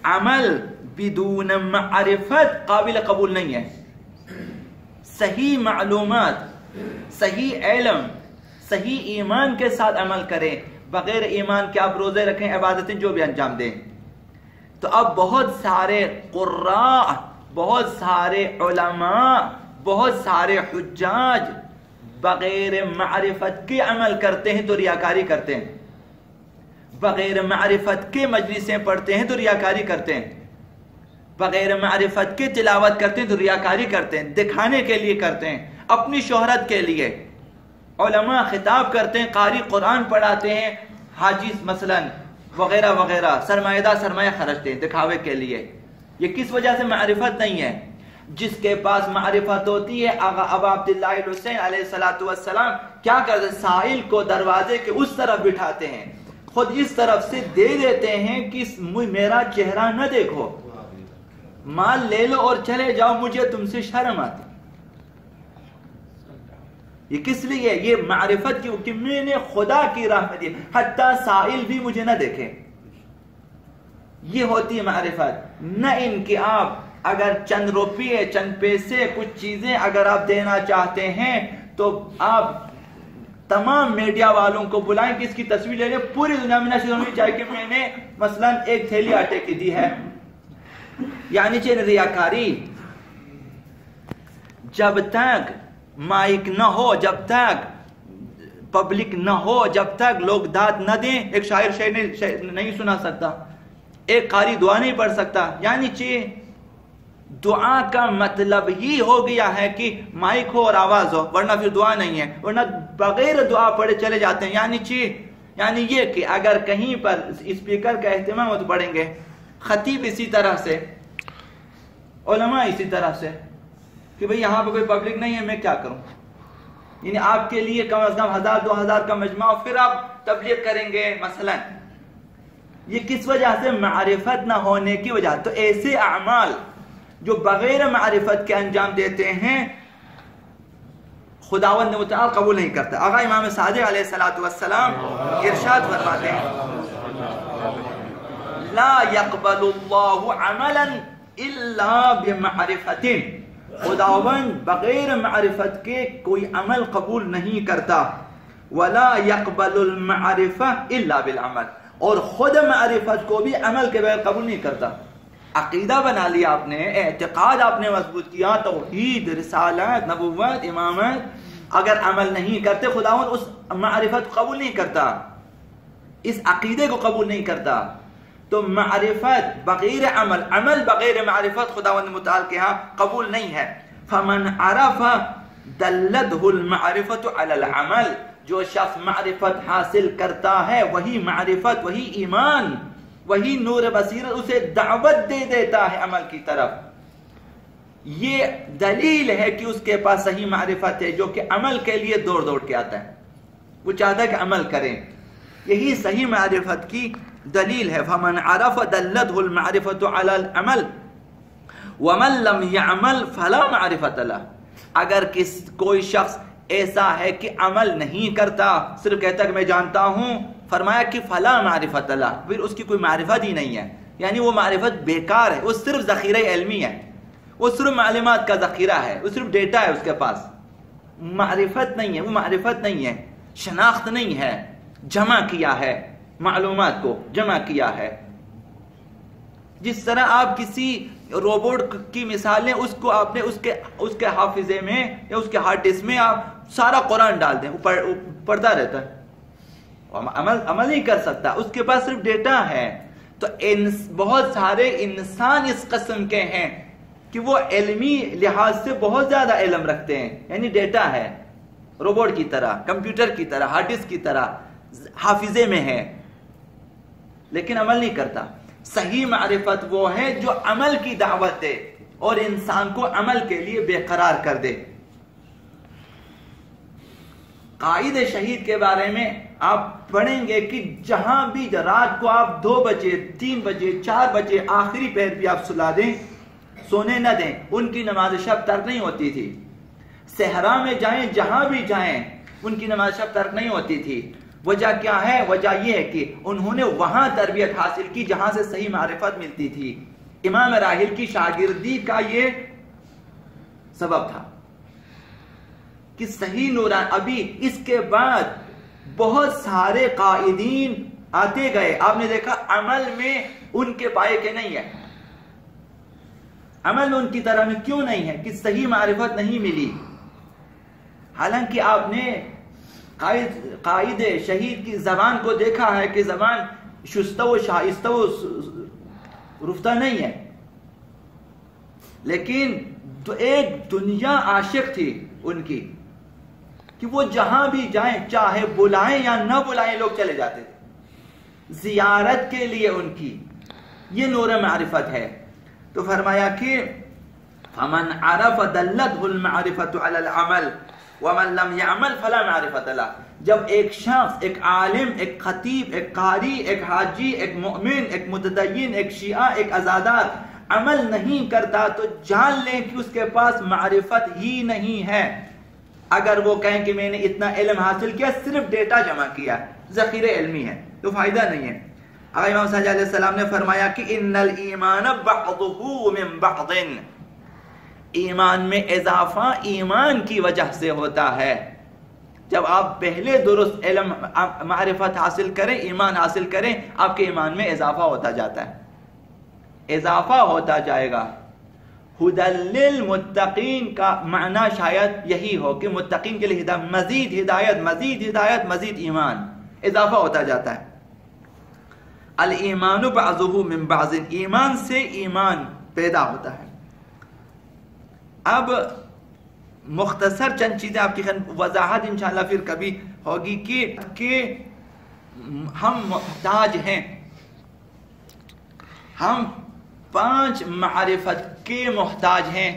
عمل بدون معرفت قابل قبول نہیں ہے. صحیح معلومات، صحیح علم، صحیح ایمان کے ساتھ عمل کریں. بغیر ایمان کے آپ روزے رکھیں، عبادتیں جو بھی انجام دیں. تو اب بہت سارے قراء، بہت سارے علماء، بہت سارے حجاج بغیر معرفت کے عمل کرتے ہیں تو ریاکاری کرتے ہیں. بغیر معرفت کے مجلسیں پڑھتے ہیں تو ریاکاری کرتے ہیں. بغیر معرفت کے تلاوت کرتے ہیں تو ریاکاری کرتے ہیں، دکھانے کے لیے کرتے ہیں، اپنی شہرت کے لیے. علماء خطاب کرتے ہیں، قاری قرآن پڑھاتے ہیں، حاجی مثلا وغیرہ وغیرہ سرمایہ خرچتے ہیں دکھاوے کے لیے. یہ کس وجہ سے؟ معرفت نہیں ہے. جس کے پاس معرفت ہوتی ہے، آغا ابا عبداللہ الحسین علیہ السلام کیا کرتے؟ سائل کو دروازے کے اس طرف بٹھاتے ہیں، خود اس طرف سے دے دیتے ہیں کہ میرا چہرہ نہ دیکھو، مال لے لو اور چلے جاؤ، مجھے تم سے شرم آتی. یہ کس لیے؟ یہ معرفت کی کہ میں نے خدا کی راہ میں دی، حتیٰ سائل بھی مجھے نہ دیکھے. یہ ہوتی ہے معرفت. نہ ان کہ آپ اگر چند روپیے، چند پیسے، کچھ چیزیں اگر آپ دینا چاہتے ہیں تو آپ تمام میڈیا والوں کو بلائیں کہ اس کی تصویر لے لیں، پوری دنیا میں نشر ہونی چاہیے کہ میں نے مثلا 1 تھیلی آٹے کی دی ہے. یعنی چاہیے ریاکاری. جب تک مائک نہ ہو، جب تک پبلک نہ ہو، جب تک لوگ داد نہ دیں، ایک شاعر نہیں سنا سکتا، ایک قاری دعا نہیں پڑھ سکتا. یعنی چاہیے دعا کا مطلب ہی ہو گیا ہے کہ مائک ہو اور آواز ہو، ورنہ پھر دعا نہیں ہے، ورنہ بغیر دعا پڑھے چلے جاتے ہیں. یعنی یہ کہ اگر کہیں پر اسپیکر کا اہتمام ہو تو پڑھیں گے، خطیب اسی طرح سے، علماء اسی طرح سے کہ بھئی یہاں پہ کوئی پبلک نہیں ہے، میں کیا کروں. یعنی آپ کے لیے کم از کم 1000-2000 کا مجمع، پھر آپ تبلیغ کریں گے مثلا. یہ کس وجہ سے؟ معرفت نہ ہونے کی وجہ. تو ایسے اعمال جو بغیر معرفت کے انجام دیتے ہیں خداوند متعال قبول نہیں کرتا. آقا امام صادق علیہ السلام ارشاد فرماتے ہیں لا يقبل الله عملا الا بمعرفت. خداوند بغیر معرفت کے کوئی عمل قبول نہیں کرتا. ولا يقبل المعرفة الا بالعمل. اور خود معرفت کو بھی عمل کے بغیر قبول نہیں کرتا. عقیدہ بنا لیا آپ نے، اعتقاد آپ نے مضبوط کیا، توحید، رسالت، نبوت، امامت، اگر عمل نہیں کرتے خداوند اس معرفت کو قبول نہیں کرتا، اس عقیدے کو قبول نہیں کرتا. تو معرفت بغیر عمل، عمل بغیر معرفت خداوند متعال کے ہاں قبول نہیں ہے. فمن عرف دلته المعرفت علی العمل. جو شخص معرفت حاصل کرتا ہے، وہی معرفت، وہی ایمان، وہی نور بصیرت اسے دعوت دے دیتا ہے عمل کی طرف. یہ دلیل ہے کہ اس کے پاس صحیح معرفت ہے، جو کہ عمل کے لیے دوڑ کے آتا ہے، وہ چاہتا ہے کہ عمل کریں. یہی صحیح معرفت کی دلیل ہے. فمن عرف دلته المعرفت علی العمل ومن لم يعمل فلا معرفت له. اگر کوئی شخص ایسا ہے کہ عمل نہیں کرتا، صرف کہتا کہ میں جانتا ہوں، فرمایا کہ فلا معرفت له، پھر اس کی کوئی معرفت ہی نہیں ہے. یعنی وہ معرفت بیکار ہے، وہ صرف ذخیرہ علمی ہے، وہ صرف معلومات کا ذخیرہ ہے، وہ صرف ڈیٹا ہے اس کے پاس، معرفت نہیں ہے. وہ معرفت نہیں ہے، شناخت نہیں ہے، جمع کیا ہے، معلومات کو جمع کیا ہے. جس طرح آپ کسی روبوٹ کی مثال لیں، اس کو آپ نے اس کے حافظے میں یا اس کے ہارڈ ڈسک میں آپ سارا قرآن ڈال دیں، وہ پڑھتا رہتا ہے، عمل نہیں کر سکتا، اس کے پاس صرف ڈیٹا ہے. تو بہت سارے انسان اس قسم کے ہیں کہ وہ علمی لحاظ سے بہت زیادہ علم رکھتے ہیں، یعنی ڈیٹا ہے، روبوٹ کی طرح، کمپیوٹر کی طرح، ہارڈ ڈسک کی طرح حافظے میں ہے، لیکن عمل نہیں کرتا. صحیح معرفت وہ ہے جو عمل کی دعوت دے اور انسان کو عمل کے لیے بے قرار کر دے. قائد شہید کے بارے میں آپ پڑھیں گے کہ جہاں بھی رات کو آپ 2 بجے 3 بجے 4 بجے آخری پہر بھی آپ سلا دیں، سونے نہ دیں، ان کی نماز شب ترک نہیں ہوتی تھی. صحرا میں جائیں، جہاں بھی جائیں، ان کی نماز شب ترک نہیں ہوتی تھی. وجہ کیا ہے؟ وجہ یہ ہے کہ انہوں نے وہاں تربیت حاصل کی جہاں سے صحیح معرفت ملتی تھی۔ امام راحل کی شاگردی کا یہ سبب تھا کہ صحیح نوران۔ ابھی اس کے بعد بہت سارے قائدین آتے گئے، آپ نے دیکھا عمل میں ان کے پائے کے نہیں ہے، عمل ان کی طرح میں کیوں نہیں ہے کہ صحیح معرفت نہیں ملی۔ حالانکہ آپ نے قائد شہید کی زبان کو دیکھا ہے کہ زبان شستہ و شائستہ و رفتہ نہیں ہے، لیکن تو ایک دنیا عاشق تھی ان کی کہ وہ جہاں بھی جائیں، چاہے بلائیں یا نہ بلائیں، لوگ چلے جاتے تھے زیارت کے لیے ان کی۔ یہ نور معرفت ہے۔ تو فرمایا کہ فمن عرف دلته المعرفت علی العمل ومن لم يعمل فلا معرفت له۔ جب ایک شخص، ایک عالم، ایک خطیب، ایک قاری، ایک حاجی، ایک مؤمن، ایک متدین، ایک شیعہ، ایک عزادار عمل نہیں کرتا تو جان لیں کہ اس کے پاس معرفت ہی نہیں ہے۔ اگر وہ کہیں کہ میں نے اتنا علم حاصل کیا، صرف ڈیٹا جمع کیا، ذخیرہ علمی ہے، تو فائدہ نہیں ہے۔ امام صلی اللہ علیہ وسلم نے فرمایا کہ ان الایمان بعضه من بعض، ایمان میں اضافہ ایمان کی وجہ سے ہوتا ہے۔ جب آپ پہلے درست علم معرفت حاصل کریں، ایمان حاصل کریں، آپ کے ایمان میں اضافہ ہوتا جاتا ہے، اضافہ ہوتا جائے گا۔ ہدی للمتقین کا معنی شاید یہی ہو کہ متقین کے لیے مزید ہدایت، مزید ہدایت، مزید ایمان، اضافہ ہوتا جاتا ہے۔ الایمان بعضه من بعض، ایمان سے ایمان پیدا ہوتا ہے۔ اب مختصر چند چیزیں آپ کی وضاحت انشاءاللہ پھر کبھی ہوگی کہ ہم محتاج ہیں، ہم 5 معرفت کے محتاج ہیں،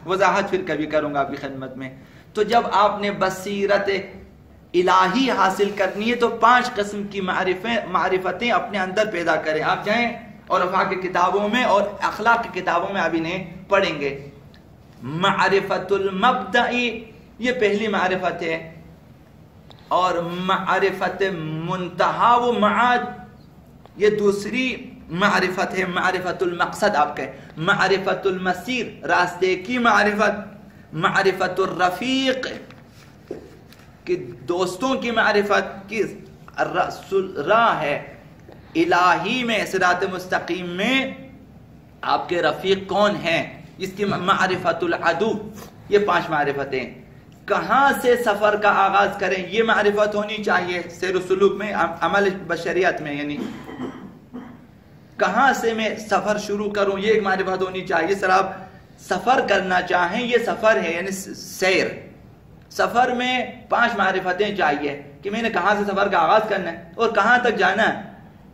وضاحت پھر کبھی کروں گا آپ کی خدمت میں۔ تو جب آپ نے بصیرت الہی حاصل کرنی ہے تو 5 قسم کی معرفتیں اپنے اندر پیدا کریں۔ آپ جائیں عرفاء کی کتابوں میں اور اخلاق کی کتابوں میں آپ انہیں پڑھیں گے۔ معرفت المبدئی، یہ پہلی معرفت ہے، اور معرفت منتہا و معاد، یہ دوسری معرفت ہے۔ معرفت المقصد آپ کہیں، معرفت المسیر، راستے کی معرفت، معرفت الرفیق کہ دوستوں کی معرفت کی راہ ہے الہی میں، صراط مستقیم میں آپ کے رفیق کون ہیں، اس کی معرفت العدو۔ یہ 5 معرفتیں۔ کہاں سے سفر کا آغاز کریں، یہ معرفت ہونی چاہیے سیر و سلوک میں، عمل بشریت میں، یعنی کہاں سے میں سفر شروع کروں، یہ ایک معرفت ہونی چاہیے۔ سر آپ سفر کرنا چاہیں، یہ سفر ہے یعنی سیر، سفر میں 5 معرفتیں چاہیے کہ میں نے کہاں سے سفر کا آغاز کرنا ہے اور کہاں تک جانا ہے،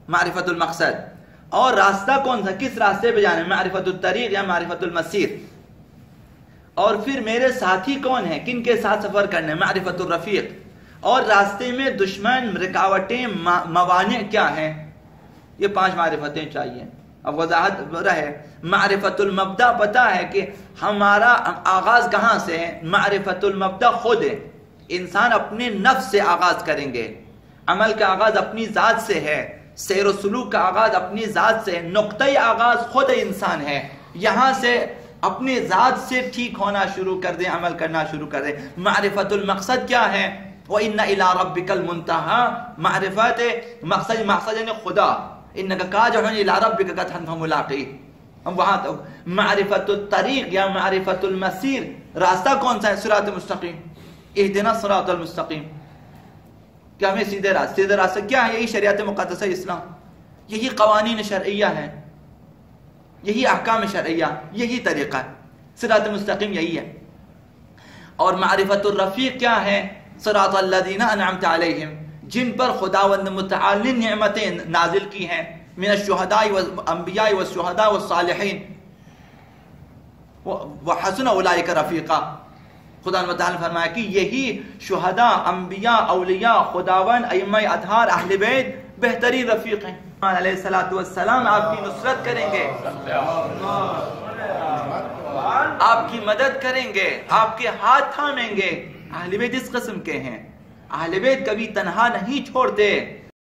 معرفت المقصد، اور راستہ کون سا، کس راستے پہ جانا ہے، معرفت الطریق یا معرفت المسیر، اور پھر میرے ساتھی کون ہیں، کن کے ساتھ سفر کرنا ہے، معرفت الرفیق، اور راستے میں دشمن، رکاوٹیں، موانع کیا ہیں، یہ 5 معرفتیں چاہیے۔ اب وضاحت رہے، معرفت المبدا پتہ ہے کہ ہمارا آغاز کہاں سے ہے، معرفت المبدا خود ہے، انسان اپنے نفس سے آغاز کریں گے، عمل کا آغاز اپنی ذات سے ہے، سیر و سلوک کا آغاز اپنی ذات سے، نقطۂ آغاز خود انسان ہے، یہاں سے اپنی ذات سے ٹھیک ہونا شروع کر دیں، عمل کرنا شروع کر دیں۔ معرفت المقصد کیا ہے، وَإِنَّ إِلَىٰ رَبِّكَ الْمُنْتَهَىٰ، معرفت مقصد یعنی خدا، اِنَّكَ كَادِحٌ إِلَىٰ رَبِّكَ قَدْحًا فَمُلَاقِيهِ، ہم وہاں تو معرفت الطریق یا معرفت المسیر، راستہ کون سا ہے، صراط مستقیم، اہدنا الصراط المستقیم، کہ ہمیں سیدھے راستہ کیا ہے، یہی شریعت مقدسہ اسلام، یہی قوانین شرعیہ ہیں، یہی احکام شرعیہ، یہی طریقہ ہے، صراط مستقیم یہی ہے۔ اور معرفت الرفیق کیا ہے، صراط الذین انعمت علیہم، جن پر خداوند متعال نے نعمتیں نازل کی ہیں، من الشہداء والانبیاء والشہداء والصالحین وحسن اولئک رفیقا، خدا متعال نے فرمایا کہ یہی شہداء، انبیاء، اولیاء، خداوند، ائمہ اطہار، اہل بیت بہترین رفیق ہیں۔ علیہ السلام آپ کی نصرت کریں گے، آپ کی مدد کریں گے، آپ کے ہاتھ تھامیں گے۔ اہل بیت اس قسم کے ہیں، اہل بیت کبھی تنہا نہیں چھوڑتے.